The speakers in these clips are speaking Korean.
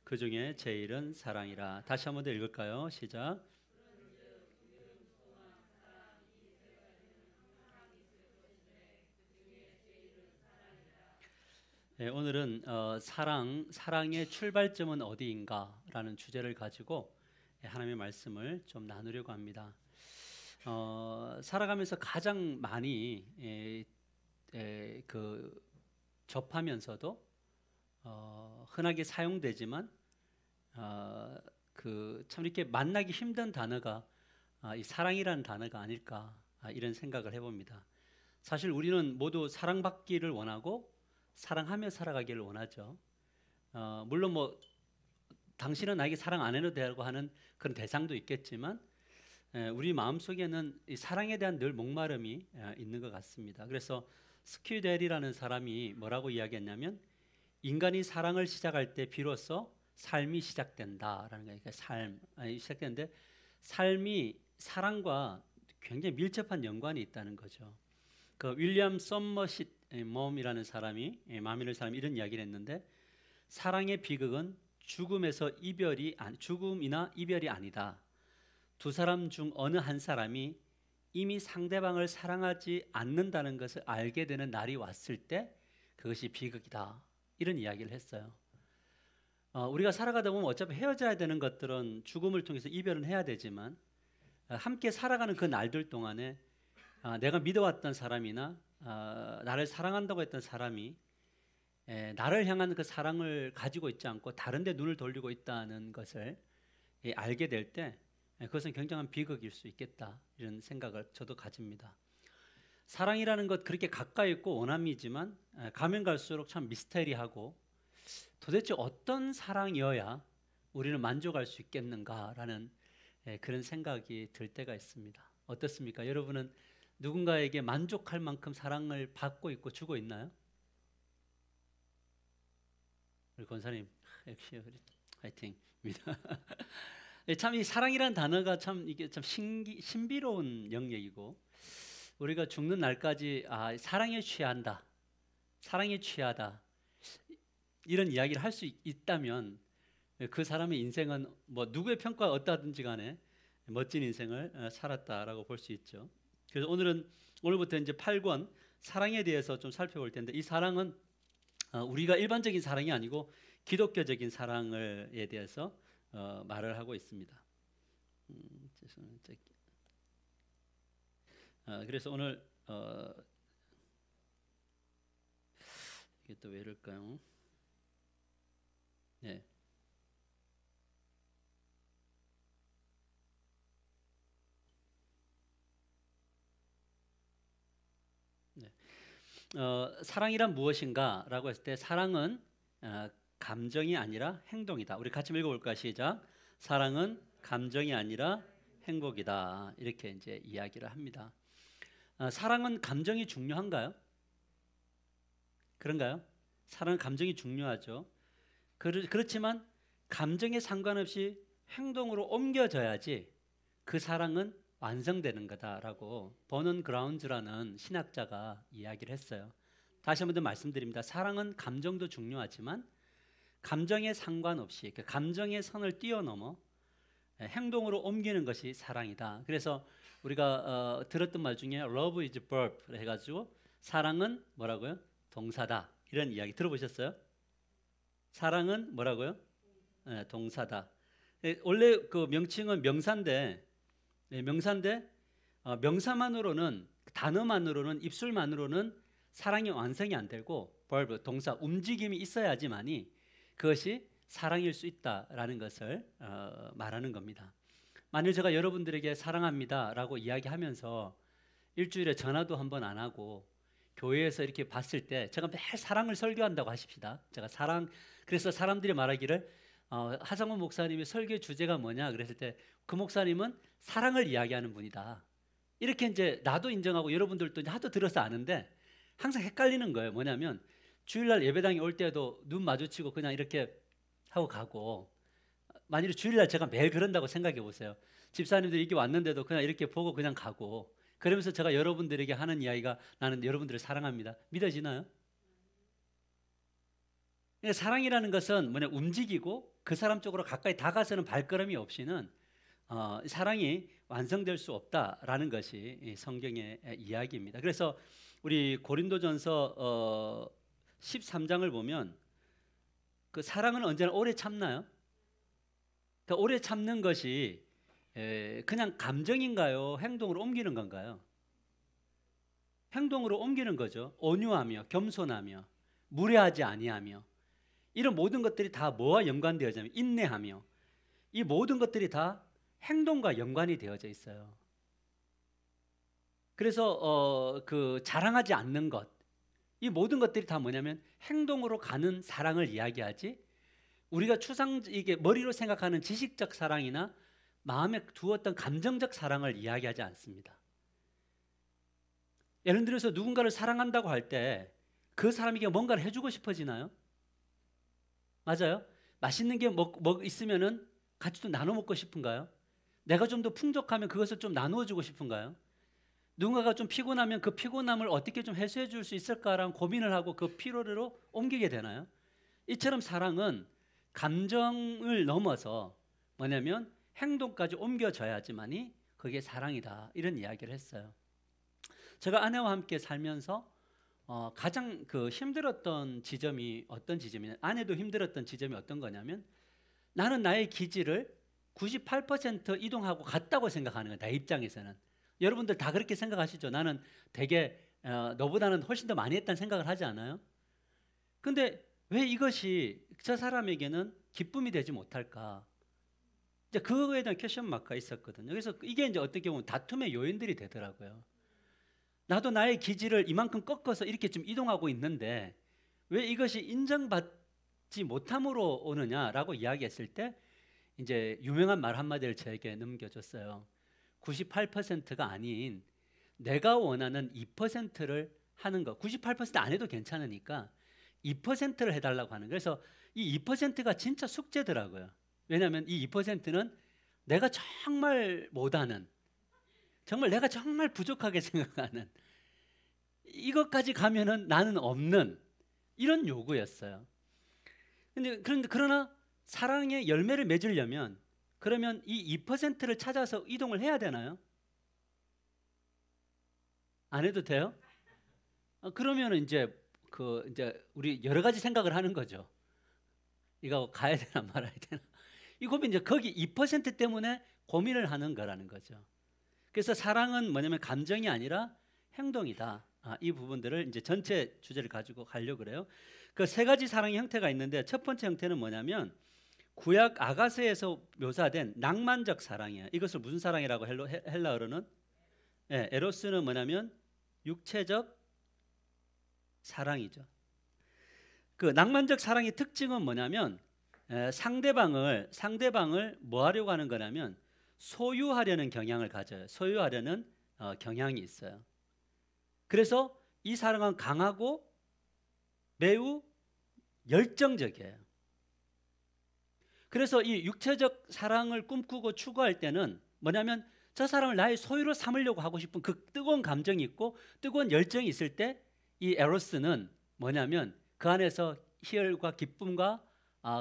그 중에 제일은 사랑이라. 다시 한번 더 읽을까요? 시작. 오늘은 사랑의 출발점은 어디인가라는 주제를 가지고 하나님의 말씀을 좀 나누려고 합니다. 살아가면서 가장 많이 접하면서도 흔하게 사용되지만 참 이렇게 만나기 힘든 단어가 이 사랑이라는 단어가 아닐까 이런 생각을 해봅니다. 사실 우리는 모두 사랑받기를 원하고 사랑하며 살아가기를 원하죠. 물론 뭐 당신은 나에게 사랑 안 해도 되고 하는 그런 대상도 있겠지만 우리 마음속에는 이 사랑에 대한 늘 목마름이 있는 것 같습니다. 그래서 스퀴델이라는 사람이 뭐라고 이야기했냐면 인간이 사랑을 시작할 때 비로소 삶이 시작된다라는 거예요. 그러니까 시작되는데 삶이 사랑과 굉장히 밀접한 연관이 있다는 거죠. 그 윌리엄 썸머싯 멈이라는 사람이 이런 이야기를 했는데 사랑의 비극은 죽음이나 이별이 아니다. 두 사람 중 어느 한 사람이 이미 상대방을 사랑하지 않는다는 것을 알게 되는 날이 왔을 때 그것이 비극이다. 이런 이야기를 했어요. 우리가 살아가다 보면 어차피 헤어져야 되는 것들은 죽음을 통해서 이별은 해야 되지만 함께 살아가는 그 날들 동안에 내가 믿어왔던 사람이나 나를 사랑한다고 했던 사람이 나를 향한 그 사랑을 가지고 있지 않고 다른 데 눈을 돌리고 있다는 것을 알게 될 때 그것은 굉장한 비극일 수 있겠다 이런 생각을 저도 가집니다. 사랑이라는 것 그렇게 가까이 있고 원함이지만 가면 갈수록 참 미스테리하고 도대체 어떤 사랑이어야 우리는 만족할 수 있겠는가라는 그런 생각이 들 때가 있습니다. 어떻습니까? 여러분은 누군가에게 만족할 만큼 사랑을 받고 있고 주고 있나요? 우리 권사님 역시 화이팅입니다. 참 이 사랑이라는 단어가 참 이게 참 신비로운 영역이고 우리가 죽는 날까지 사랑에 취한다, 사랑에 취하다 이런 이야기를 할 수 있다면 그 사람의 인생은 뭐 누구의 평가가 어떠하든지 간에 멋진 인생을 살았다라고 볼 수 있죠. 그래서 오늘부터 이제 8권 사랑에 대해서 좀 살펴볼 텐데 이 사랑은 우리가 일반적인 사랑이 아니고 기독교적인 사랑에 대해서 말을 하고 있습니다. 그래서 오늘 이게 또 왜 이럴까요? 네. 사랑이란 무엇인가라고 했을 때 사랑은 감정이 아니라 행동이다. 우리 같이 읽어볼까? 시작. 사랑은 감정이 아니라 행복이다. 이렇게 이제 이야기를 합니다. 사랑은 감정이 중요한가요? 그런가요? 사랑은 감정이 중요하죠. 그렇지만 감정에 상관없이 행동으로 옮겨져야지 그 사랑은 완성되는 거다라고 버넌 그라운즈라는 신학자가 이야기를 했어요. 다시 한번 더 말씀드립니다. 사랑은 감정도 중요하지만 감정에 상관없이 그 감정의 선을 뛰어넘어 행동으로 옮기는 것이 사랑이다. 그래서 우리가 들었던 말 중에 love is verb 해가지고 사랑은 뭐라고요? 동사다. 이런 이야기 들어보셨어요? 사랑은 뭐라고요? 동사다. 원래 그 명칭은 명사인데 명사만으로는 단어만으로는 입술만으로는 사랑이 완성이 안 되고 verb 동사 움직임이 있어야지만이 그것이 사랑일 수 있다라는 것을 말하는 겁니다. 만일 제가 여러분들에게 사랑합니다라고 이야기하면서 일주일에 전화도 한 번 안 하고 교회에서 이렇게 봤을 때 제가 매일 사랑을 설교한다고 하십시다. 그래서 사람들이 말하기를 하상원 목사님의 설교 주제가 뭐냐 그랬을 때 그 목사님은 사랑을 이야기하는 분이다. 이렇게 이제 나도 인정하고 여러분들도 하도 들어서 아는데 항상 헷갈리는 거예요. 뭐냐면 주일날 예배당에 올 때도 눈 마주치고 그냥 이렇게 하고 가고 만일 주일날 제가 매일 그런다고 생각해 보세요. 집사님들이 이렇게 왔는데도 그냥 이렇게 보고 그냥 가고 그러면서 제가 여러분들에게 하는 이야기가 나는 여러분들을 사랑합니다. 믿어지나요? 그러니까 사랑이라는 것은 뭐냐, 움직이고 그 사람 쪽으로 가까이 다가서는 발걸음이 없이는 사랑이 완성될 수 없다라는 것이 이 성경의 이야기입니다. 그래서 우리 고린도전서 13장을 보면 그 사랑은 언제나 오래 참나요? 그러니까 오래 참는 것이 그냥 감정인가요? 행동으로 옮기는 건가요? 행동으로 옮기는 거죠. 온유하며 겸손하며 무례하지 아니하며, 이런 모든 것들이 다 뭐와 연관되어지냐면 인내하며, 이 모든 것들이 다 행동과 연관이 되어져 있어요. 그래서 그 자랑하지 않는 것, 이 모든 것들이 다 뭐냐면 행동으로 가는 사랑을 이야기하지, 우리가 이게 머리로 생각하는 지식적 사랑이나 마음에 두었던 감정적 사랑을 이야기하지 않습니다. 예를 들어서 누군가를 사랑한다고 할 때 그 사람에게 뭔가를 해주고 싶어지나요? 맞아요? 맛있는 게 있으면은 같이 또 나눠 먹고 싶은가요? 내가 좀 더 풍족하면 그것을 좀 나누어 주고 싶은가요? 누군가가 좀 피곤하면 그 피곤함을 어떻게 좀 해소해 줄 수 있을까라는 고민을 하고 그 피로로 옮기게 되나요? 이처럼 사랑은 감정을 넘어서 뭐냐면 행동까지 옮겨져야지만이 그게 사랑이다, 이런 이야기를 했어요. 제가 아내와 함께 살면서 가장 그 힘들었던 지점이 어떤 지점이냐, 아내도 힘들었던 지점이 어떤 거냐면, 나는 나의 기질을 98% 이동하고 갔다고 생각하는 거예요. 내 입장에서는. 여러분들 다 그렇게 생각하시죠? 나는 되게 너보다는 훨씬 더 많이 했다는 생각을 하지 않아요? 근데 왜 이것이 저 사람에게는 기쁨이 되지 못할까? 이제 그거에 대한 퀘션 마크가 있었거든요. 그래서 이게 이제 어떻게 보면 다툼의 요인들이 되더라고요. 나도 나의 기질을 이만큼 꺾어서 이렇게 좀 이동하고 있는데 왜 이것이 인정받지 못함으로 오느냐라고 이야기했을 때 이제 유명한 말 한마디를 저에게 넘겨줬어요. 98%가 아닌 내가 원하는 2%를 하는 거. 98%안 해도 괜찮으니까 2%를 해달라고 하는 거예요. 그래서 이 2%가 진짜 숙제더라고요. 왜냐하면 이 2%는 내가 정말 못하는, 정말 내가 정말 부족하게 생각하는, 이것까지 가면은 나는 없는, 이런 요구였어요. 그러나 사랑의 열매를 맺으려면 그러면 이 2%를 찾아서 이동을 해야 되나요? 안 해도 돼요? 그러면 이제 우리 여러 가지 생각을 하는 거죠. 이거 가야 되나 말아야 되나. 이거 이제 거기 2% 때문에 고민을 하는 거라는 거죠. 그래서 사랑은 뭐냐면 감정이 아니라 행동이다. 이 부분들을 이제 전체 주제를 가지고 가려고 그래요. 그 세 가지 사랑의 형태가 있는데 첫 번째 형태는 뭐냐면 구약 아가서에서 묘사된 낭만적 사랑이에요. 이것을 무슨 사랑이라고 헬라어로는 에로스는 뭐냐면 육체적 사랑이죠. 그 낭만적 사랑의 특징은 뭐냐면 상대방을 뭐 하려고 하는 거냐면 소유하려는 경향을 가져요. 소유하려는 경향이 있어요. 그래서 이 사랑은 강하고 매우 열정적이에요. 그래서 이 육체적 사랑을 꿈꾸고 추구할 때는 뭐냐면 저 사람을 나의 소유로 삼으려고 하고 싶은 그 뜨거운 감정이 있고 뜨거운 열정이 있을 때 이 에로스는 뭐냐면 그 안에서 희열과 기쁨과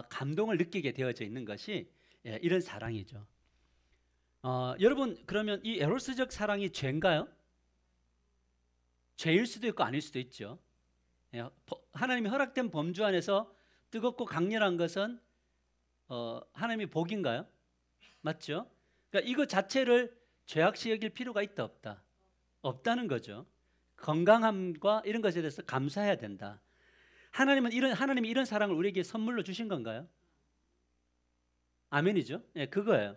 감동을 느끼게 되어져 있는 것이 이런 사랑이죠. 여러분, 그러면 이 에로스적 사랑이 죄인가요? 죄일 수도 있고 아닐 수도 있죠. 하나님이 허락된 범주 안에서 뜨겁고 강렬한 것은 하나님의 복인가요? 맞죠? 그러니까 이거 자체를 죄악시 여길 필요가 있다 없다? 없다는 거죠. 건강함과 이런 것에 대해서 감사해야 된다. 하나님이 이런 사랑을 우리에게 선물로 주신 건가요? 아멘이죠. 그거예요.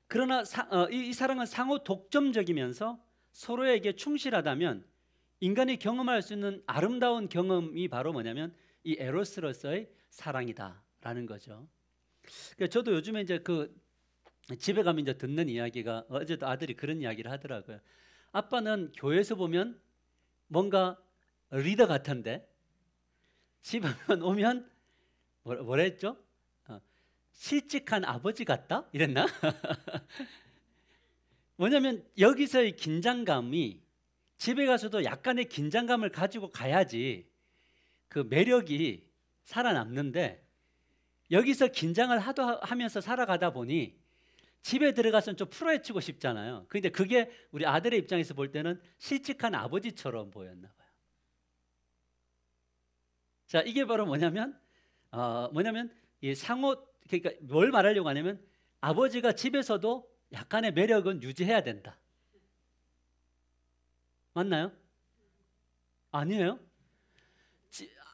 그러나 이 사랑은 상호 독점적이면서 서로에게 충실하다면 인간이 경험할 수 있는 아름다운 경험이 바로 뭐냐면 이 에로스로서의 사랑이다라는 거죠. 그러니까 저도 요즘에 이제 집에 가면 이제 듣는 이야기가, 어제도 아들이 그런 이야기를 하더라고요. 아빠는 교회에서 보면 뭔가 리더 같은데 집에 오면 뭐라 했죠? 실직한 아버지 같다? 이랬나? 뭐냐면 여기서의 긴장감이 집에 가서도 약간의 긴장감을 가지고 가야지 그 매력이 살아남는데 여기서 긴장을 하면서 살아가다 보니 집에 들어가서는 좀 풀어헤치고 싶잖아요. 근데 그게 우리 아들의 입장에서 볼 때는 실직한 아버지처럼 보였나 봐요. 자, 이게 바로 뭐냐면 이 그러니까 뭘 말하려고 하냐면 아버지가 집에서도 약간의 매력은 유지해야 된다. 맞나요? 아니에요?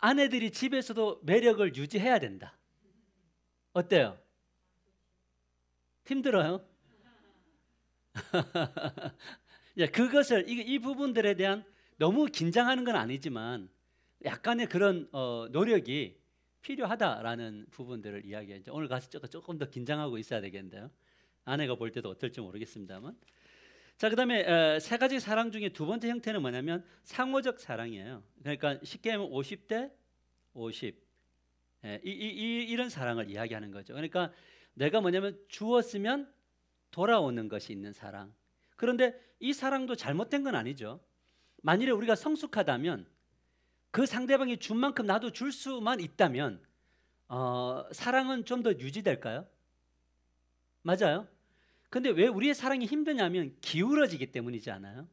아내들이 집에서도 매력을 유지해야 된다. 어때요? 힘들어요? 그것을 이 부분들에 대한 너무 긴장하는 건 아니지만 약간의 그런 노력이 필요하다라는 부분들을 이야기하죠. 오늘 가서 조금 더 긴장하고 있어야 되겠는데요. 아내가 볼 때도 어떨지 모르겠습니다만. 자, 그다음에 세 가지 사랑 중에 두 번째 형태는 뭐냐면 상호적 사랑이에요. 그러니까 쉽게 하면 50대 50. 이런 사랑을 이야기하는 거죠. 그러니까 내가 뭐냐면 주었으면 돌아오는 것이 있는 사랑. 그런데 이 사랑도 잘못된 건 아니죠. 만일에 우리가 성숙하다면 그 상대방이 준 만큼 나도 줄 수만 있다면 사랑은 좀 더 유지될까요? 맞아요. 근데 왜 우리의 사랑이 힘드냐면 기울어지기 때문이지 않아요?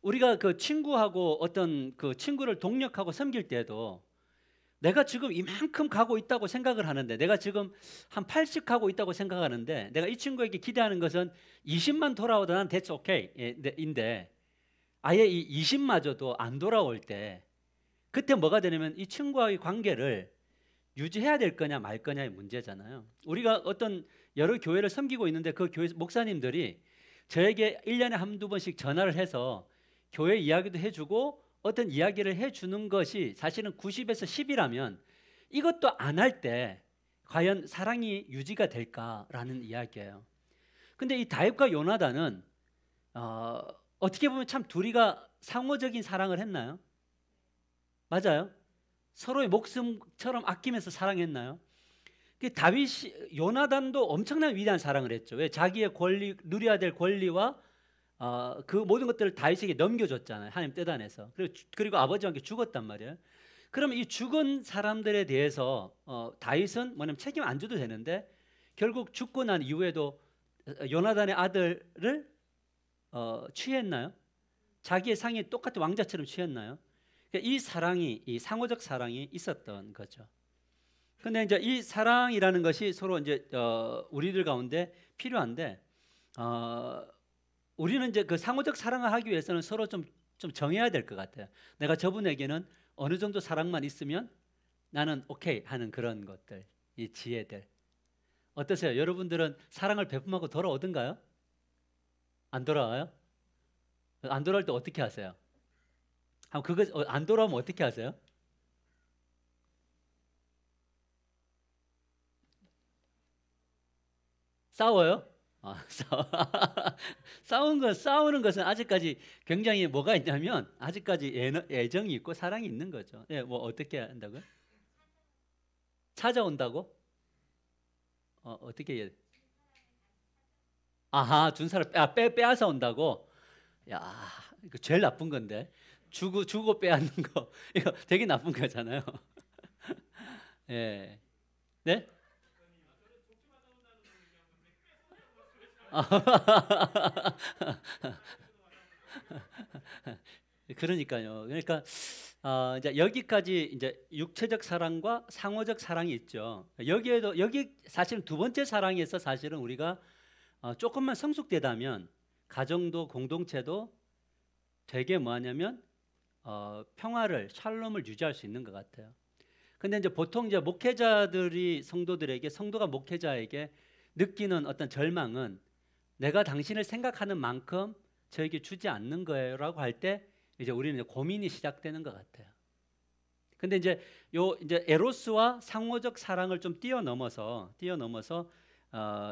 우리가 그 친구하고 어떤 그 친구를 동력하고 섬길 때도 내가 지금 이만큼 가고 있다고 생각을 하는데, 내가 지금 한 80 가고 있다고 생각하는데 내가 이 친구에게 기대하는 것은 20만 돌아오도 난 that's okay 인데 아예 이 20마저도 안 돌아올 때 그때 뭐가 되냐면 이 친구와의 관계를 유지해야 될 거냐 말 거냐의 문제잖아요. 우리가 어떤 여러 교회를 섬기고 있는데 그 교회 목사님들이 저에게 1년에 한두 번씩 전화를 해서 교회 이야기도 해주고 어떤 이야기를 해주는 것이 사실은 90에서 10이라면 이것도 안 할 때 과연 사랑이 유지가 될까라는 이야기예요. 근데 이 다윗과 요나단은 어떻게 보면 참 둘이가 상호적인 사랑을 했나요? 맞아요. 서로의 목숨처럼 아끼면서 사랑했나요? 요나단도 엄청난 위대한 사랑을 했죠. 왜? 자기의 권리, 누려야 될 권리와 그 모든 것들을 다윗에게 넘겨줬잖아요. 하나님 뜻 안에서. 그리고 아버지와 함께 죽었단 말이에요. 그러면 이 죽은 사람들에 대해서 다윗은 뭐냐면 책임 안 져도 되는데 결국 죽고 난 이후에도 요나단의 아들을 취했나요? 자기의 상에 똑같은 왕자처럼 취했나요? 그러니까 이 사랑이, 이 상호적 사랑이 있었던 거죠. 근데 이제 이 사랑이라는 것이 서로 이제 우리들 가운데 필요한데 우리는 이제 그 상호적 사랑을 하기 위해서는 서로 좀 정해야 될 것 같아요. 내가 저분에게는 어느 정도 사랑만 있으면 나는 오케이 하는 그런 것들, 이 지혜들. 어떠세요? 여러분들은 사랑을 베품하고 돌아오던가요? 안 돌아와요? 안 돌아올 때 어떻게 하세요? 그거 안 돌아오면 어떻게 하세요? 싸워요? 싸우는 것은 아직까지 굉장히 뭐가 있냐면 아직까지 애정이 있고 사랑이 있는 거죠. 예, 뭐 어떻게 한다고요? 찾아온다고? 어떻게? 아하, 준 사람 빼앗아 온다고? 야, 이거 제일 나쁜 건데. 주고 빼앗는 거 이거 되게 나쁜 거잖아요. 예, 네? 그러니까요. 그러니까 이제 여기까지 이제 육체적 사랑과 상호적 사랑이 있죠. 여기 사실은 두 번째 사랑에서 사실은 우리가 조금만 성숙되다면 가정도 공동체도 되게 뭐하냐면 평화를 샬롬을 유지할 수 있는 것 같아요. 근데 이제 보통 이제 성도가 목회자에게 느끼는 어떤 절망은 내가 당신을 생각하는 만큼 저에게 주지 않는 거예요라고 할 때 이제 우리는 고민이 시작되는 것 같아요. 근데 이제 이제 에로스와 상호적 사랑을 좀 뛰어넘어서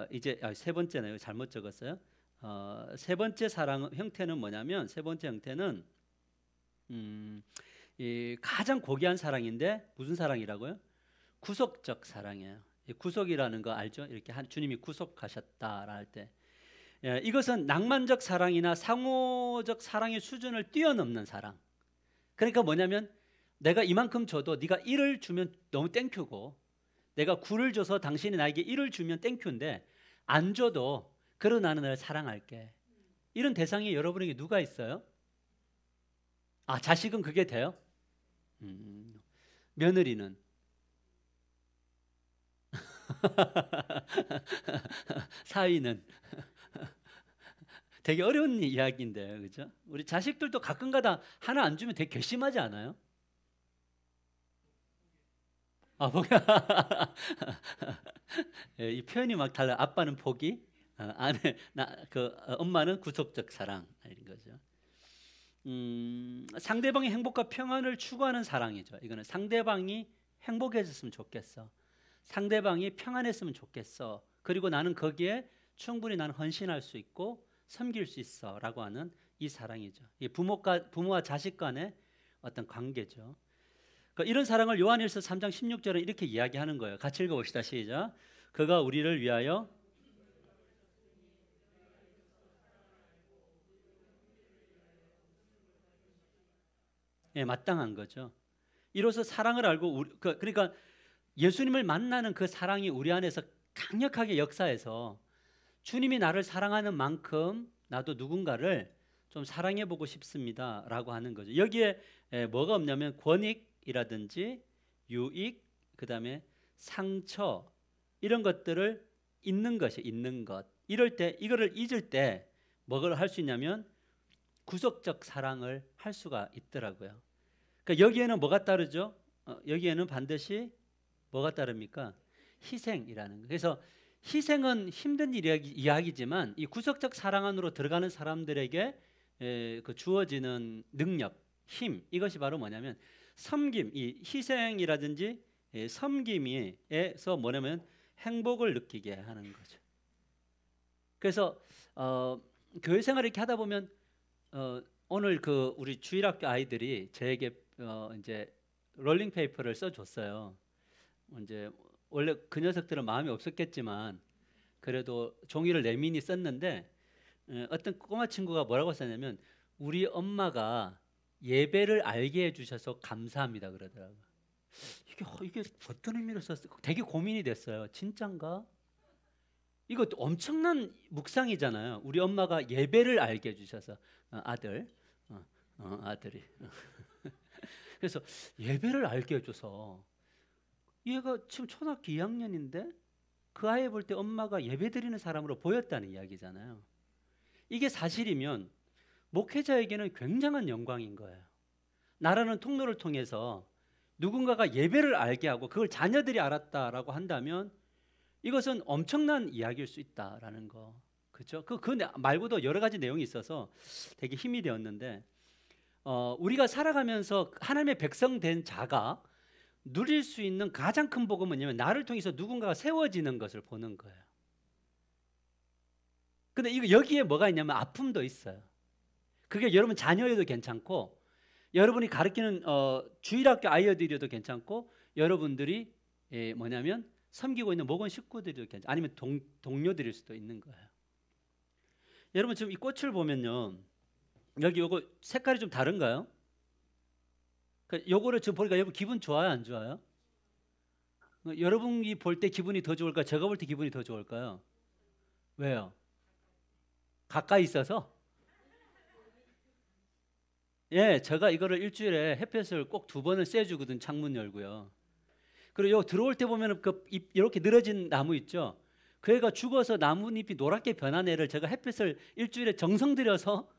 이제 세 번째네요. 잘못 적었어요. 세 번째 사랑 형태는 뭐냐면 세 번째 형태는 이 가장 고귀한 사랑인데 무슨 사랑이라고요? 구속적 사랑이에요. 구속이라는 거 알죠? 이렇게 주님이 구속하셨다라 할 때 이것은 낭만적 사랑이나 상호적 사랑의 수준을 뛰어넘는 사랑. 그러니까 뭐냐면 내가 이만큼 줘도 네가 1을 주면 너무 땡큐고, 내가 9를 줘서 당신이 나에게 1을 주면 땡큐인데 안 줘도 그러 나는 너를 사랑할게. 이런 대상이 여러분에게 누가 있어요? 아, 자식은 그게 돼요? 며느리는? 사위는? 되게 어려운 이야기인데, 그죠? 우리 자식들도 가끔가다 하나 안 주면 되게 괘씸하지 않아요? 아, 예, 이 표현이 막 달라. 아빠는 포기, 아내, 엄마는 구속적 사랑 이런 거죠. 상대방의 행복과 평안을 추구하는 사랑이죠. 이거는 상대방이 행복해졌으면 좋겠어. 상대방이 평안했으면 좋겠어. 그리고 나는 거기에 충분히 나는 헌신할 수 있고 섬길 수 있어라고 하는 이 사랑이죠. 이 부모와 자식 간의 어떤 관계죠. 그러니까 이런 사랑을 요한일서 3장 16절은 이렇게 이야기하는 거예요. 같이 읽어봅시다. 시작. 그가 우리를 위하여 예, 마땅한 거죠. 이로써 사랑을 알고 그러니까 예수님을 만나는 그 사랑이 우리 안에서 강력하게 역사해서 주님이 나를 사랑하는 만큼 나도 누군가를 좀 사랑해 보고 싶습니다라고 하는 거죠. 여기에 뭐가 없냐면 권익이라든지 유익, 그다음에 상처 이런 것들을 잊는 것이 있는 것. 이럴 때 이거를 잊을 때 뭐를 할 수 있냐면 구속적 사랑을 할 수가 있더라고요. 그러니까 여기에는 뭐가 따르죠? 여기에는 반드시 뭐가 따릅니까? 희생이라는 거. 그래서 희생은 힘든 이야기지만 이 구속적 사랑 안으로 들어가는 사람들에게 그 주어지는 능력, 힘 이것이 바로 뭐냐면 섬김, 이 희생이라든지 섬김에서 뭐냐면 행복을 느끼게 하는 거죠. 그래서 교회 생활을 이렇게 하다 보면 오늘 그 우리 주일학교 아이들이 저에게 이제 롤링 페이퍼를 써줬어요. 이제 원래 그 녀석들은 마음이 없었겠지만 그래도 종이를 내민이 썼는데 어떤 꼬마 친구가 뭐라고 썼냐면 우리 엄마가 예배를 알게 해주셔서 감사합니다 그러더라고요. 이게 어떤 의미로 썼을까? 되게 고민이 됐어요. 진짠가? 이거 엄청난 묵상이잖아요. 우리 엄마가 예배를 알게 해주셔서 아들이 그래서 예배를 알게 해줘서 얘가 지금 초등학교 2학년인데 그 아이 볼 때 엄마가 예배 드리는 사람으로 보였다는 이야기잖아요. 이게 사실이면 목회자에게는 굉장한 영광인 거예요. 나라는 통로를 통해서 누군가가 예배를 알게 하고 그걸 자녀들이 알았다라고 한다면 이것은 엄청난 이야기일 수 있다라는 거. 그렇죠? 그 말고도 여러 가지 내용이 있어서 되게 힘이 되었는데 우리가 살아가면서 하나님의 백성 된 자가 누릴 수 있는 가장 큰 복은 뭐냐면 나를 통해서 누군가가 세워지는 것을 보는 거예요. 근데 이거 여기에 뭐가 있냐면 아픔도 있어요. 그게 여러분 자녀여도 괜찮고 여러분이 가르치는 주일학교 아이들이어도 괜찮고 여러분들이 뭐냐면 섬기고 있는 목원 식구들도 괜찮고 아니면 동료들일 수도 있는 거예요. 여러분 지금 이 꽃을 보면요. 여기 요거 색깔이 좀 다른가요? 요거를 지금 보니까 여러분 기분 좋아요, 안 좋아요? 여러분이 볼 때 기분이 더 좋을까요? 제가 볼 때 기분이 더 좋을까요? 왜요? 가까이 있어서? 예, 제가 이거를 일주일에 햇볕을 꼭 2번을 쐬주거든. 창문 열고요. 그리고 요 들어올 때 보면은 그 이렇게 늘어진 나무 있죠? 그 애가 죽어서 나뭇잎이 노랗게 변한 애를 제가 햇볕을 일주일에 정성 들여서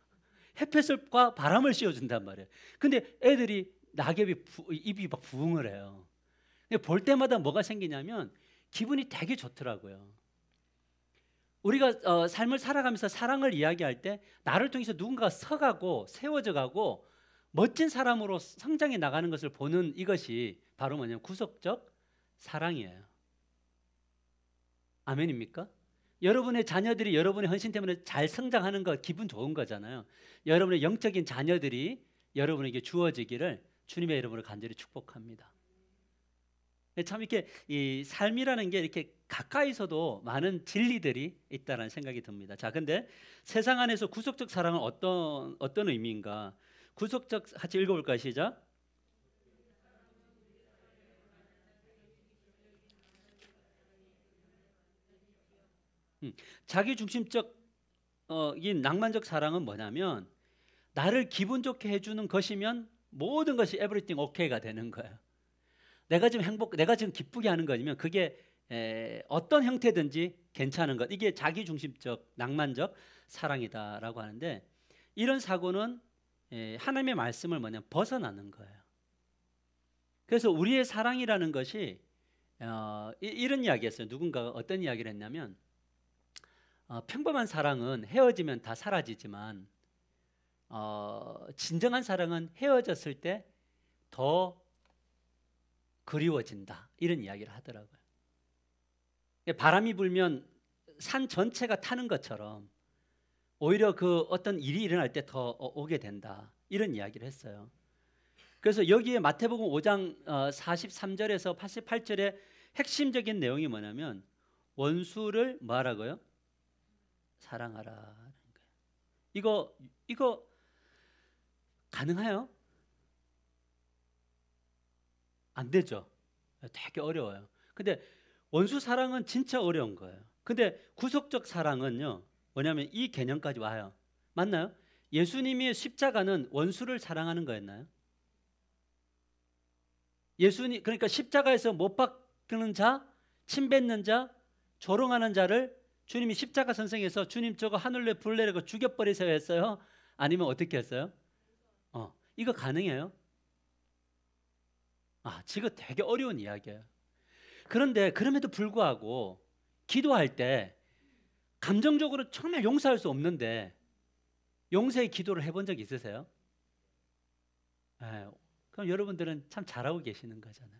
햇볕과 바람을 씌워준단 말이에요. 근데 애들이 낙엽이 잎이 막 부흥을 해요. 볼 때마다 뭐가 생기냐면 기분이 되게 좋더라고요. 우리가 삶을 살아가면서 사랑을 이야기할 때 나를 통해서 누군가가 서가고 세워져가고 멋진 사람으로 성장해 나가는 것을 보는 이것이 바로 뭐냐면 구속적 사랑이에요. 아멘입니까? 여러분의 자녀들이 여러분의 헌신 때문에 잘 성장하는 거 기분 좋은 거잖아요. 여러분의 영적인 자녀들이 여러분에게 주어지기를 주님의 이름으로 간절히 축복합니다. 참 이렇게 이 삶이라는 게 이렇게 가까이서도 많은 진리들이 있다는 생각이 듭니다. 자, 근데 세상 안에서 구속적 사랑은 어떤 의미인가? 구속적 같이 읽어볼까요? 시작. 자기 중심적 이 낭만적 사랑은 뭐냐면 나를 기분 좋게 해주는 것이면 모든 것이 everything okay가 되는 거예요. 내가 지금 기쁘게 하는 거면 그게 어떤 형태든지 괜찮은 것. 이게 자기 중심적 낭만적 사랑이다라고 하는데 이런 사고는 하나님의 말씀을 벗어나는 거예요. 그래서 우리의 사랑이라는 것이 이런 이야기였어요. 누군가가 어떤 이야기를 했냐면 평범한 사랑은 헤어지면 다 사라지지만 진정한 사랑은 헤어졌을 때 더 그리워진다. 이런 이야기를 하더라고요. 바람이 불면 산 전체가 타는 것처럼 오히려 그 어떤 일이 일어날 때 더 오게 된다. 이런 이야기를 했어요. 그래서 여기에 마태복음 5장 43절에서 88절의 핵심적인 내용이 뭐냐면 원수를 뭐하라고요? 사랑하라. 이거 가능해요? 안 되죠. 되게 어려워요. 근데 원수 사랑은 진짜 어려운 거예요. 근데 구속적 사랑은요, 뭐냐면 이 개념까지 와요. 맞나요? 예수님이 십자가는 원수를 사랑하는 거였나요? 예수님, 그러니까 십자가에서 못 박는 자, 침 뱉는 자, 조롱하는 자를 주님이 십자가 선생에서 주님 저거 하늘에 불 내리고 죽여버리세요 했어요? 아니면 어떻게 했어요? 이거 가능해요? 지금 되게 어려운 이야기예요. 그런데 그럼에도 불구하고 기도할 때 감정적으로 정말 용서할 수 없는데 용서의 기도를 해본 적 있으세요? 그럼 여러분들은 참 잘하고 계시는 거잖아요.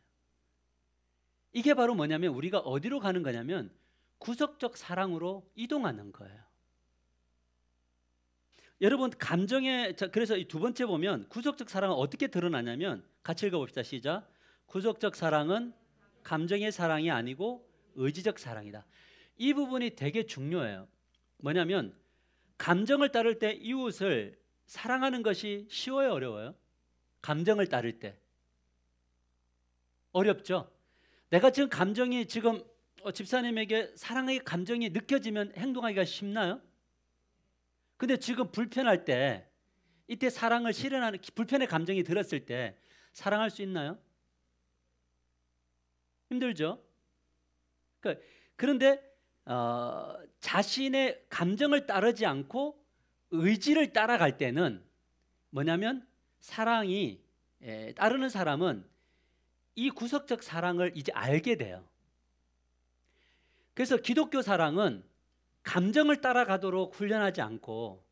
이게 바로 뭐냐면 우리가 어디로 가는 거냐면 구속적 사랑으로 이동하는 거예요. 여러분 그래서 이 두 번째 보면 구속적 사랑은 어떻게 드러나냐면 같이 읽어봅시다. 시작. 구속적 사랑은 감정의 사랑이 아니고 의지적 사랑이다. 이 부분이 되게 중요해요. 뭐냐면 감정을 따를 때 이웃을 사랑하는 것이 쉬워요, 어려워요? 감정을 따를 때 어렵죠. 내가 지금 감정이 집사님에게 사랑의 감정이 느껴지면 행동하기가 쉽나요? 근데 지금 불편할 때 이때 사랑을 실현하는 불편의 감정이 들었을 때 사랑할 수 있나요? 힘들죠. 그런데 자신의 감정을 따르지 않고 의지를 따라갈 때는 뭐냐면 사랑이 따르는 사람은 이 구속적 사랑을 이제 알게 돼요. 그래서 기독교 사랑은 감정을 따라가도록 훈련하지 않고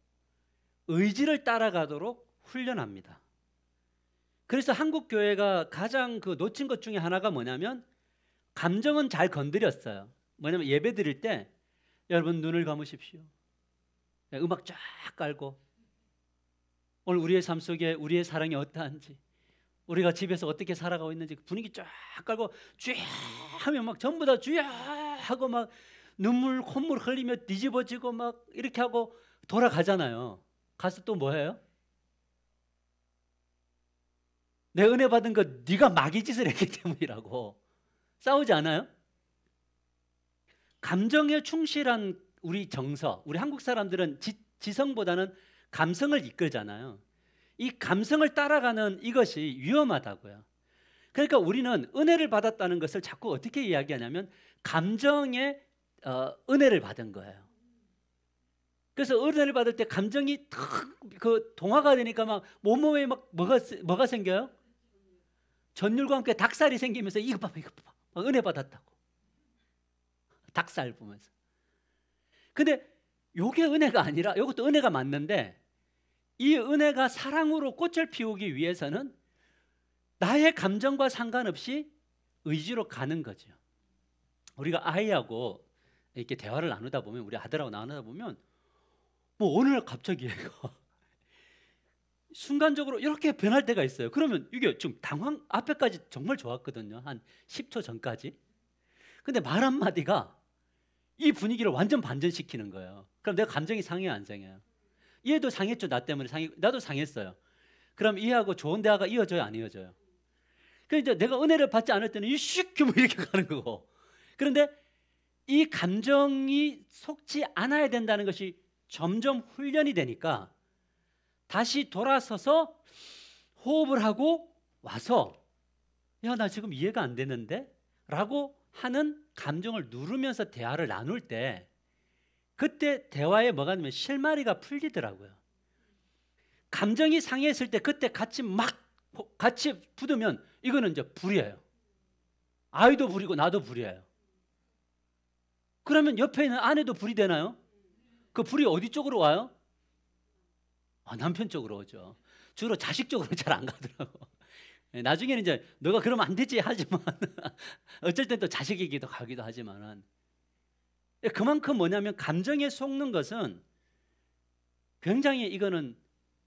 의지를 따라가도록 훈련합니다. 그래서 한국 교회가 가장 놓친 것 중에 하나가 뭐냐면 감정은 잘 건드렸어요. 뭐냐면 예배 드릴 때 여러분 눈을 감으십시오. 음악 쫙 깔고 오늘 우리의 삶 속에 우리의 사랑이 어떠한지 우리가 집에서 어떻게 살아가고 있는지 분위기 쫙 깔고 쫙 하면 막 전부 다 쫙 하고 막 눈물 콧물 흘리며 뒤집어지고 막 이렇게 하고 돌아가잖아요. 가서 또 뭐해요? 내 은혜 받은 거 네가 마귀 짓을 했기 때문이라고 싸우지 않아요? 감정에 충실한 우리 정서, 우리 한국 사람들은 지성보다는 감성을 이끌잖아요. 이 감성을 따라가는 이것이 위험하다고요. 그러니까 우리는 은혜를 받았다는 것을 자꾸 어떻게 이야기하냐면 감정의 은혜를 받은 거예요. 그래서 은혜를 받을 때 감정이 동화가 되니까 막 몸에 막 뭐가 생겨요? 전율과 함께 닭살이 생기면서 이거 봐봐 막 은혜 받았다고 닭살 보면서. 근데 이게 은혜가 아니라 이것도 은혜가 맞는데 이 은혜가 사랑으로 꽃을 피우기 위해서는 나의 감정과 상관없이 의지로 가는 거죠. 우리가 아이하고 이렇게 대화를 나누다 보면 우리 아들하고 나누다 보면 뭐 어느 날 갑자기 얘가 순간적으로 이렇게 변할 때가 있어요. 그러면 이게 좀 앞에까지 정말 좋았거든요. 한 10초 전까지. 근데 말 한마디가 이 분위기를 완전 반전시키는 거예요. 그럼 내가 감정이 상해요, 안 상해요? 얘도 상했죠. 나 때문에 나도 상했어요. 그럼 얘하고 좋은 대화가 이어져요, 안 이어져요? 그러니까 내가 은혜를 받지 않을 때는 이슉 뭐 이렇게 가는 거고. 그런데 이 감정이 속지 않아야 된다는 것이 점점 훈련이 되니까 다시 돌아서서 호흡을 하고 와서 야, 나 지금 이해가 안 되는데? 라고 하는 감정을 누르면서 대화를 나눌 때 그때 대화에 뭐가 되면 실마리가 풀리더라고요. 감정이 상했을 때 그때 같이 붙으면 이거는 이제 불이에요. 아이도 불이고 나도 불이에요. 그러면 옆에 있는 아내도 불이 되나요? 그 불이 어디 쪽으로 와요? 남편 쪽으로 오죠. 주로 자식 쪽으로 잘 안 가더라고. 나중에는 이제 너가 그러면 안 되지 하지만 어쩔 땐 또 자식에게도 가기도 하지만은 그만큼 뭐냐면 감정에 속는 것은 굉장히 이거는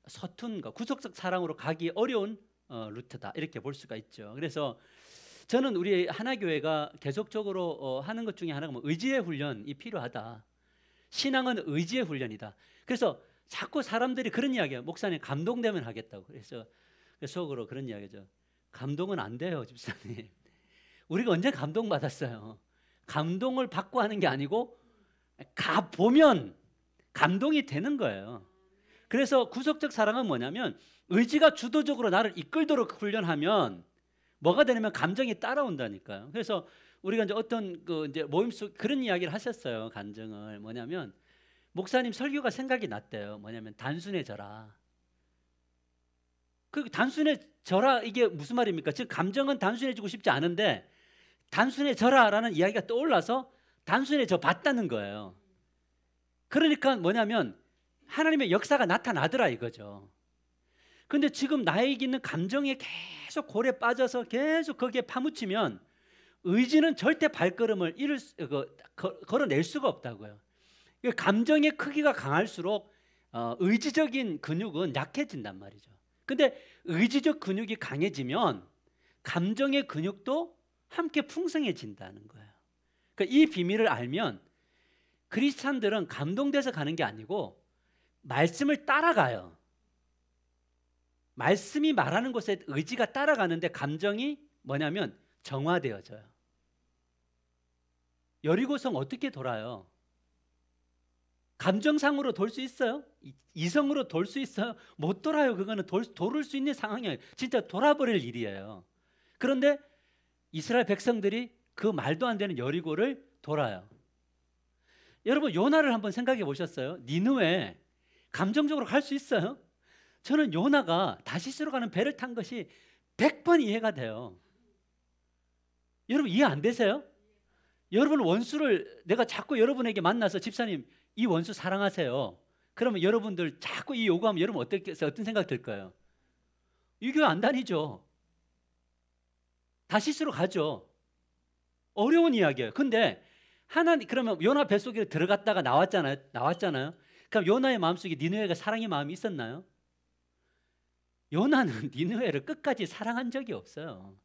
서툰 거, 구속적 사랑으로 가기 어려운 루트다 이렇게 볼 수가 있죠. 그래서 저는 우리 하나교회가 계속적으로 하는 것 중에 하나가 뭐 의지의 훈련이 필요하다. 신앙은 의지의 훈련이다. 그래서 자꾸 사람들이 그런 이야기해요. 목사님 감동되면 하겠다고. 그래서 속으로 그런 이야기죠. 감동은 안 돼요, 집사님. 우리가 언제 감동받았어요? 감동을 받고 하는 게 아니고 가보면 감동이 되는 거예요. 그래서 구속적 사랑은 뭐냐면 의지가 주도적으로 나를 이끌도록 훈련하면 뭐가 되냐면 감정이 따라온다니까요. 그래서 우리가 이제 어떤 이제 모임 속 그런 이야기를 하셨어요. 감정을 뭐냐면 목사님 설교가 생각이 났대요. 뭐냐면 단순해져라. 그 단순해져라 이게 무슨 말입니까? 즉 감정은 단순해지고 싶지 않은데 단순해져라라는 이야기가 떠올라서 단순해져 봤다는 거예요. 그러니까 뭐냐면 하나님의 역사가 나타나더라 이거죠. 근데 지금 나에게 있는 감정에 계속 골에 빠져서 계속 거기에 파묻히면 의지는 절대 발걸음을 걸어낼 수가 없다고요. 감정의 크기가 강할수록 의지적인 근육은 약해진단 말이죠. 근데 의지적 근육이 강해지면 감정의 근육도 함께 풍성해진다는 거예요. 그러니까 이 비밀을 알면 크리스찬들은 감동돼서 가는 게 아니고 말씀을 따라가요. 말씀이 말하는 곳에 의지가 따라가는데 감정이 뭐냐면 정화되어져요. 여리고성 어떻게 돌아요? 감정상으로 돌 수 있어요? 이성으로 돌 수 있어요? 못 돌아요. 그거는 돌을 수 있는 상황이에요. 진짜 돌아버릴 일이에요. 그런데 이스라엘 백성들이 그 말도 안 되는 여리고를 돌아요. 여러분 요나를 한번 생각해 보셨어요? 니느웨 감정적으로 갈 수 있어요? 저는 요나가 다시스로 가는 배를 탄 것이 100번 이해가 돼요. 여러분 이해 안 되세요? 여러분 원수를 내가 자꾸 여러분에게 만나서 집사님 이 원수 사랑하세요. 그러면 여러분들 자꾸 이 요구하면 여러분 어떤 생각 들까요? 이 교회 안 다니죠. 다시스로 가죠. 어려운 이야기예요. 근데 하나님 그러면 요나 뱃속에 들어갔다가 나왔잖아요. 그럼 요나의 마음속에 니느웨가 사랑의 마음이 있었나요? 요나는 니느웨를 끝까지 사랑한 적이 없어요.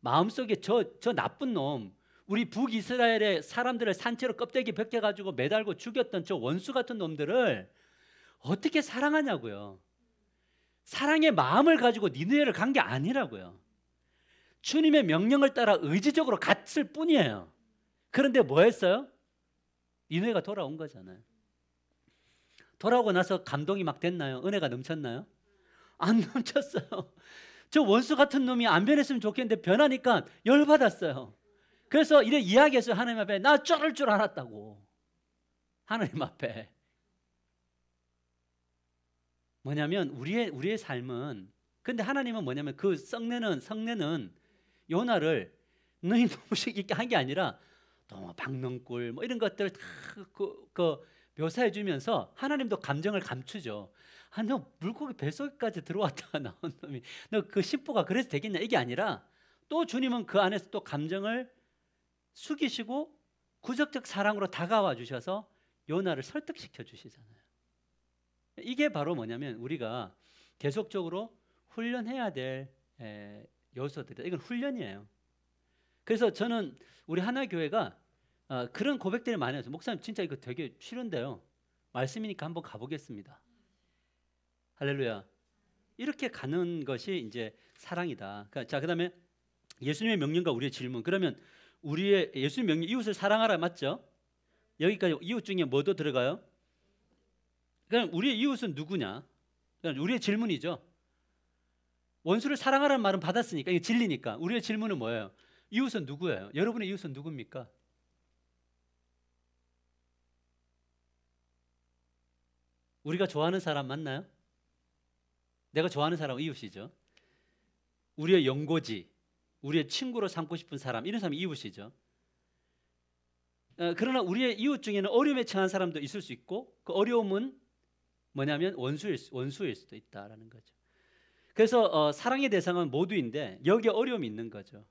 마음속에 저 나쁜 놈, 우리 북이스라엘의 사람들을 산채로 껍데기 벗겨가지고 매달고 죽였던 저 원수 같은 놈들을 어떻게 사랑하냐고요. 사랑의 마음을 가지고 니느웨를 간 게 아니라고요. 주님의 명령을 따라 의지적으로 갔을 뿐이에요. 그런데 뭐 했어요? 니느웨가 돌아온 거잖아요. 돌아오고 나서 감동이 막 됐나요? 은혜가 넘쳤나요? 안 넘쳤어요. 저 원수 같은 놈이 안 변했으면 좋겠는데 변하니까 열받았어요. 그래서 이래 이야기했어요. 하나님 앞에 나 쩔을 줄 알았다고. 하나님 앞에 뭐냐면 우리의 삶은 근데 하나님은 뭐냐면 그 성내는 요나를 너희 너무식 있게 한 게 아니라 또 박넝굴 뭐 이런 것들을 다 묘사해 주면서 하나님도 감정을 감추죠. 너 물고기 뱃속까지 들어왔다가 나온 놈이 너 그 심보가 그래서 되겠냐 이게 아니라 또 주님은 그 안에서 또 감정을 숙이시고 구적적 사랑으로 다가와 주셔서 요나를 설득시켜 주시잖아요. 이게 바로 뭐냐면 우리가 계속적으로 훈련해야 될 요소들이다. 이건 훈련이에요. 그래서 저는 우리 하나교회가 그런 고백들이 많이 해서 목사님 진짜 이거 되게 싫은데요. 말씀이니까 한번 가보겠습니다. 할렐루야. 이렇게 가는 것이 이제 사랑이다. 자, 그다음에 예수님의 명령과 우리의 질문. 그러면 우리의 예수님의 명령 이웃을 사랑하라 맞죠? 여기까지 이웃 중에 뭐도 들어가요? 그럼 우리의 이웃은 누구냐? 그럼 우리의 질문이죠. 원수를 사랑하라는 말은 받았으니까 이게 진리니까 우리의 질문은 뭐예요? 이웃은 누구예요? 여러분의 이웃은 누굽니까? 우리가 좋아하는 사람 맞나요? 내가 좋아하는 사람은 이웃이죠. 우리의 연고지, 우리의 친구로 삼고 싶은 사람, 이런 사람이 이웃이죠. 그러나 우리의 이웃 중에는 어려움에 처한 사람도 있을 수 있고 그 어려움은 뭐냐면 원수일 수도 있다라는 거죠. 그래서 사랑의 대상은 모두인데 여기에 어려움이 있는 거죠.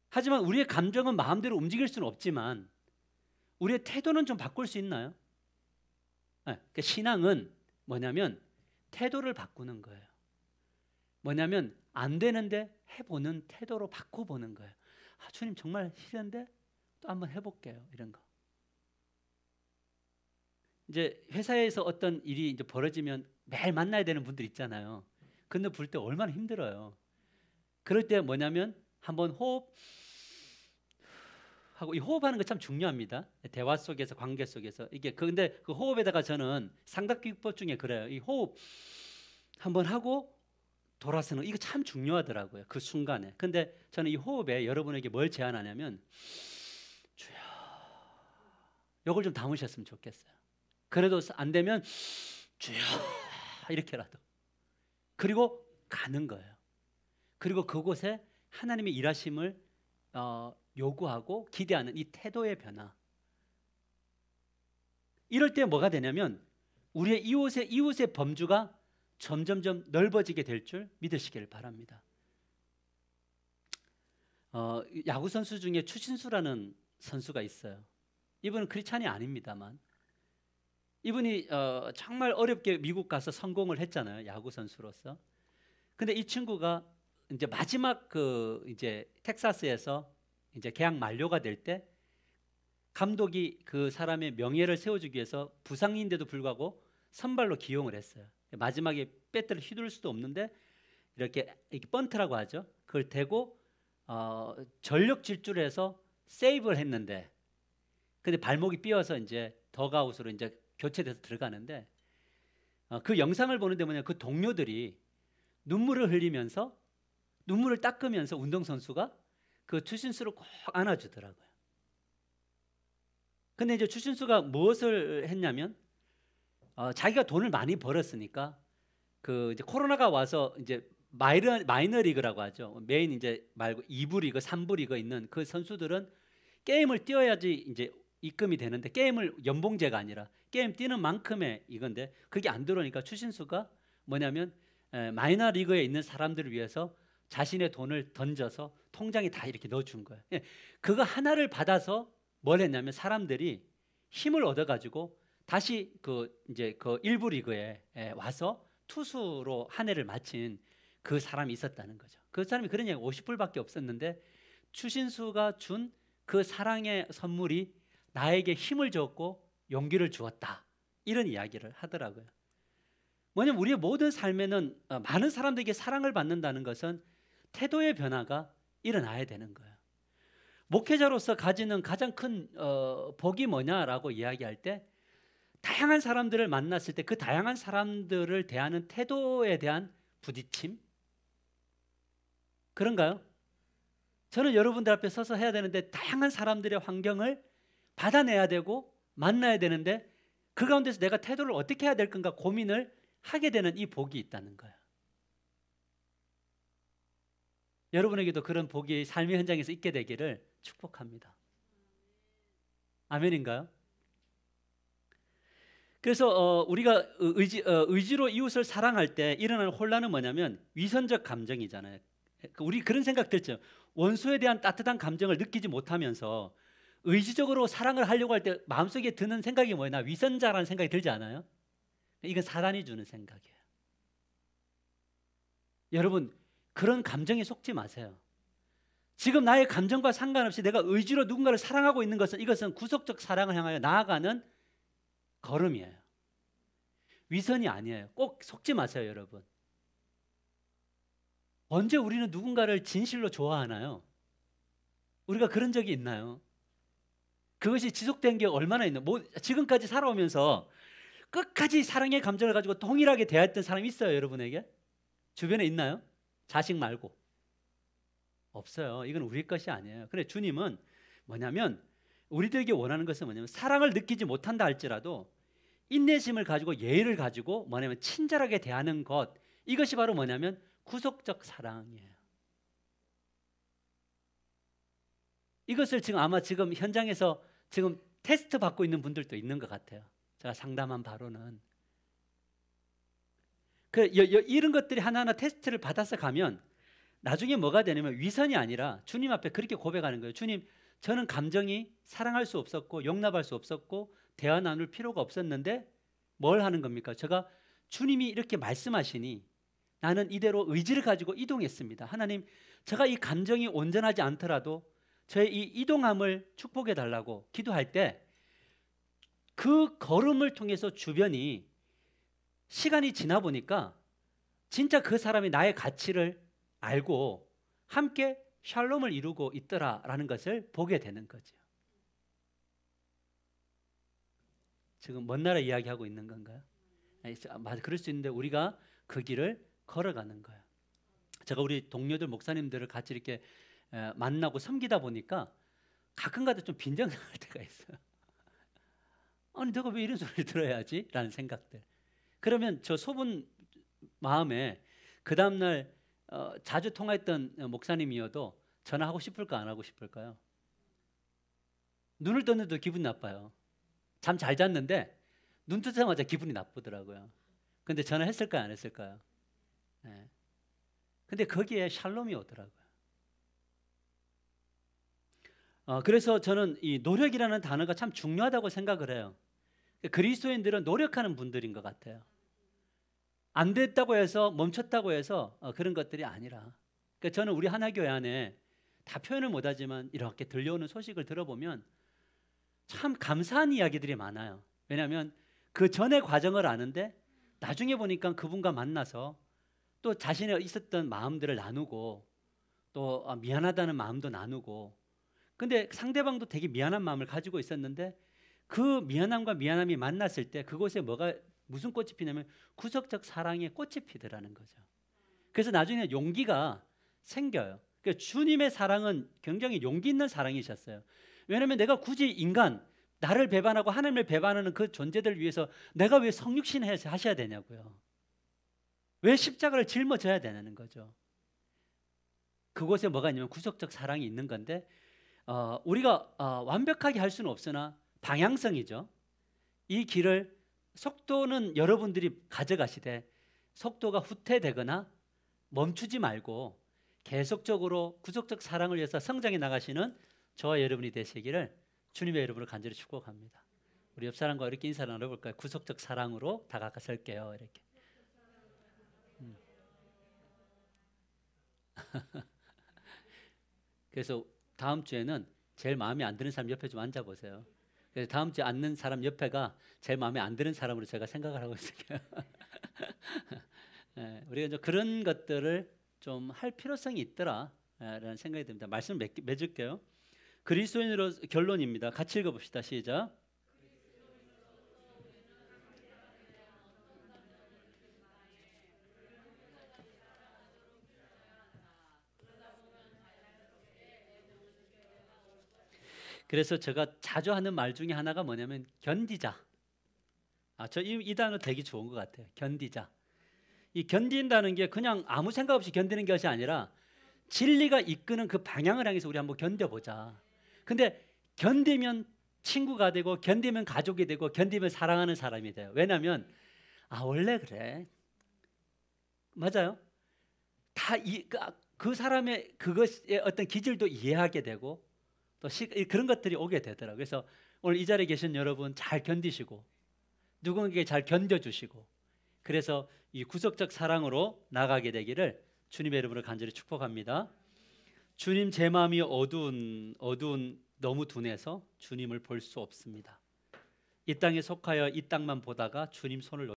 하지만 우리의 감정은 마음대로 움직일 수는 없지만 우리의 태도는 좀 바꿀 수 있나요? 그러니까 신앙은 뭐냐면 태도를 바꾸는 거예요. 뭐냐면 안 되는데 해보는 태도로 바꿔보는 거예요. 주님 정말 싫은데 또 한번 해볼게요. 이런 거. 이제 회사에서 어떤 일이 이제 벌어지면 매일 만나야 되는 분들 있잖아요. 근데 볼 때 얼마나 힘들어요. 그럴 때 뭐냐면 한번 호흡 하고, 이 호흡하는 거 참 중요합니다. 대화 속에서, 관계 속에서 이게 근데 그 호흡에다가 저는 삼각기법 중에 그래요. 이 호흡 한번 하고 돌아서는 이거 참 중요하더라고요. 그 순간에. 근데 저는 이 호흡에 여러분에게 뭘 제안하냐면 주여, 이걸 좀 담으셨으면 좋겠어요. 그래도 안 되면 주여 이렇게라도. 그리고 가는 거예요. 그리고 그곳에 하나님의 일하심을 요구하고 기대하는 이 태도의 변화. 이럴 때 뭐가 되냐면 우리의 이웃의 범주가 점점점 넓어지게 될 줄 믿으시기를 바랍니다. 야구 선수 중에 추신수라는 선수가 있어요. 이분은 크리스찬이 아닙니다만 이분이 정말 어렵게 미국 가서 성공을 했잖아요. 야구 선수로서. 근데 이 친구가 이제 마지막 이제 텍사스에서 이제 계약 만료가 될 때 감독이 그 사람의 명예를 세워주기 위해서 부상인데도 불구하고 선발로 기용을 했어요. 마지막에 배트를 휘둘 수도 없는데 이렇게 번트라고 하죠. 그걸 대고 전력 질주를 해서 세이브를 했는데, 근데 발목이 삐어서 이제 덕아웃으로 이제 교체돼서 들어가는데 그 영상을 보는데 뭐냐, 그 동료들이 눈물을 흘리면서 눈물을 닦으면서 운동선수가 그 추신수를 꼭 안아주더라고요. 근데 이제 추신수가 무엇을 했냐면 자기가 돈을 많이 벌었으니까 그 이제 코로나가 와서 이제 마이너 리그라고 하죠. 메인 이제 말고 2부 리그, 3부 리그 있는 그 선수들은 게임을 뛰어야지 이제 입금이 되는데 게임을 연봉제가 아니라 게임 뛰는 만큼의 이건데 그게 안 들어오니까 추신수가 뭐냐면 마이너 리그에 있는 사람들을 위해서 자신의 돈을 던져서 통장에 다 이렇게 넣어준 거예요. 그거 하나를 받아서 뭘 했냐면 사람들이 힘을 얻어가지고 다시 이제 그 1부 리그에 와서 투수로 한 해를 마친 그 사람이 있었다는 거죠. 그 사람이 그런 얘기 50불밖에 없었는데 추신수가 준 그 사랑의 선물이 나에게 힘을 줬고 용기를 주었다. 이런 이야기를 하더라고요. 뭐냐면 우리의 모든 삶에는 많은 사람들에게 사랑을 받는다는 것은 태도의 변화가 일어나야 되는 거예요. 목회자로서 가지는 가장 큰 복이 뭐냐라고 이야기할 때 다양한 사람들을 만났을 때 그 다양한 사람들을 대하는 태도에 대한 부딪힘? 그런가요? 저는 여러분들 앞에 서서 해야 되는데 다양한 사람들의 환경을 받아내야 되고 만나야 되는데 그 가운데서 내가 태도를 어떻게 해야 될 건가 고민을 하게 되는 이 복이 있다는 거예요. 여러분에게도 그런 복이 삶의 현장에서 있게 되기를 축복합니다. 아멘인가요? 그래서 우리가 의지로 이웃을 사랑할 때 일어나는 혼란은 뭐냐면 위선적 감정이잖아요. 우리 그런 생각 들죠. 원수에 대한 따뜻한 감정을 느끼지 못하면서 의지적으로 사랑을 하려고 할 때 마음속에 드는 생각이 뭐냐, 나 위선자라는 생각이 들지 않아요? 이건 사단이 주는 생각이에요. 여러분 그런 감정에 속지 마세요. 지금 나의 감정과 상관없이 내가 의지로 누군가를 사랑하고 있는 것은 이것은 구속적 사랑을 향하여 나아가는 걸음이에요. 위선이 아니에요. 꼭 속지 마세요, 여러분. 언제 우리는 누군가를 진실로 좋아하나요? 우리가 그런 적이 있나요? 그것이 지속된 게 얼마나 있나? 뭐 지금까지 살아오면서 끝까지 사랑의 감정을 가지고 동일하게 대했던 사람이 있어요, 여러분에게? 주변에 있나요? 자식 말고. 없어요. 이건 우리 것이 아니에요. 그래, 주님은 뭐냐면 우리들에게 원하는 것은 뭐냐면 사랑을 느끼지 못한다 할지라도 인내심을 가지고 예의를 가지고 뭐냐면 친절하게 대하는 것, 이것이 바로 뭐냐면 구속적 사랑이에요. 이것을 지금 아마 지금 현장에서 지금 테스트 받고 있는 분들도 있는 것 같아요. 제가 상담한 바로는 이런 것들이 하나하나 테스트를 받아서 가면 나중에 뭐가 되냐면 위선이 아니라 주님 앞에 그렇게 고백하는 거예요. 주님, 저는 감정이 사랑할 수 없었고 용납할 수 없었고 대화 나눌 필요가 없었는데 뭘 하는 겁니까? 제가 주님이 이렇게 말씀하시니 나는 이대로 의지를 가지고 이동했습니다. 하나님, 제가 이 감정이 온전하지 않더라도 저의 이 이동함을 축복해 달라고 기도할 때 그 걸음을 통해서 주변이 시간이 지나 보니까 진짜 그 사람이 나의 가치를 알고 함께 샬롬을 이루고 있더라라는 것을 보게 되는 거죠. 지금 먼 나라 이야기하고 있는 건가요? 맞아, 그럴 수 있는데 우리가 그 길을 걸어가는 거예요. 제가 우리 동료들 목사님들을 같이 이렇게 만나고 섬기다 보니까 가끔가다 좀 빈정상할 때가 있어요. 아니 내가 왜 이런 소리를 들어야지? 라는 생각들. 그러면 저 좁은 마음에 그 다음날 자주 통화했던 목사님이어도 전화하고 싶을까 안 하고 싶을까요? 눈을 떴는데도 기분 나빠요. 잠 잘 잤는데 눈 뜨자마자 기분이 나쁘더라고요. 근데 전화했을까요 안 했을까요? 네. 근데 거기에 샬롬이 오더라고요. 그래서 저는 이 노력이라는 단어가 참 중요하다고 생각을 해요. 그리스도인들은 노력하는 분들인 것 같아요. 안 됐다고 해서 멈췄다고 해서 그런 것들이 아니라, 그러니까 저는 우리 하나교회 안에 다 표현을 못하지만 이렇게 들려오는 소식을 들어보면 참 감사한 이야기들이 많아요. 왜냐하면 그 전의 과정을 아는데 나중에 보니까 그분과 만나서 또 자신의 있었던 마음들을 나누고 또 미안하다는 마음도 나누고, 근데 상대방도 되게 미안한 마음을 가지고 있었는데 그 미안함과 미안함이 만났을 때 그곳에 무슨 꽃이 피냐면 구속적 사랑의 꽃이 피더라는 거죠. 그래서 나중에 용기가 생겨요. 그러니까 주님의 사랑은 굉장히 용기 있는 사랑이셨어요. 왜냐하면 내가 굳이 나를 배반하고 하나님을 배반하는 그 존재들 위해서 내가 왜 성육신 하셔야 되냐고요. 왜 십자가를 짊어져야 되냐는 거죠. 그곳에 뭐가 있냐면 구속적 사랑이 있는 건데 우리가 완벽하게 할 수는 없으나 방향성이죠. 이 길을 속도는 여러분들이 가져가시되 속도가 후퇴되거나 멈추지 말고 계속적으로 구속적 사랑을 위해서 성장해 나가시는 저와 여러분이 되시기를 주님의 이름으로 간절히 축복합니다. 우리 옆 사람과 이렇게 인사를 나눠볼까요? 구속적 사랑으로 다가설게요. 이렇게. 그래서 다음 주에는 제일 마음에 안 드는 사람 옆에 좀 앉아보세요. 그래서 다음 주에 앉는 사람 옆에가 제일 마음에 안 드는 사람으로 제가 생각을 하고 있어요. 네, 우리가 이제 그런 것들을 좀 할 필요성이 있더라라는 생각이 듭니다. 말씀 맺을게요. 그리스도인으로 결론입니다. 같이 읽어봅시다. 시작. 그래서 제가 자주 하는 말 중에 하나가 뭐냐면 견디자. 저 이 단어 되게 좋은 것 같아요. 견디자. 이 견딘다는 게 그냥 아무 생각 없이 견디는 것이 아니라 진리가 이끄는 그 방향을 향해서 우리 한번 견뎌보자. 근데 견디면 친구가 되고 견디면 가족이 되고 견디면 사랑하는 사람이 돼요. 왜냐하면 원래 그래. 맞아요. 다 그 사람의 그것의 어떤 기질도 이해하게 되고 또 그런 것들이 오게 되더라고요. 그래서 오늘 이 자리에 계신 여러분 잘 견디시고 누군가에게 잘 견뎌주시고 그래서 이 구속적 사랑으로 나가게 되기를 주님의 이름으로 간절히 축복합니다. 주님, 제 마음이 어두운 너무 둔해서 주님을 볼 수 없습니다. 이 땅에 속하여 이 땅만 보다가 주님 손을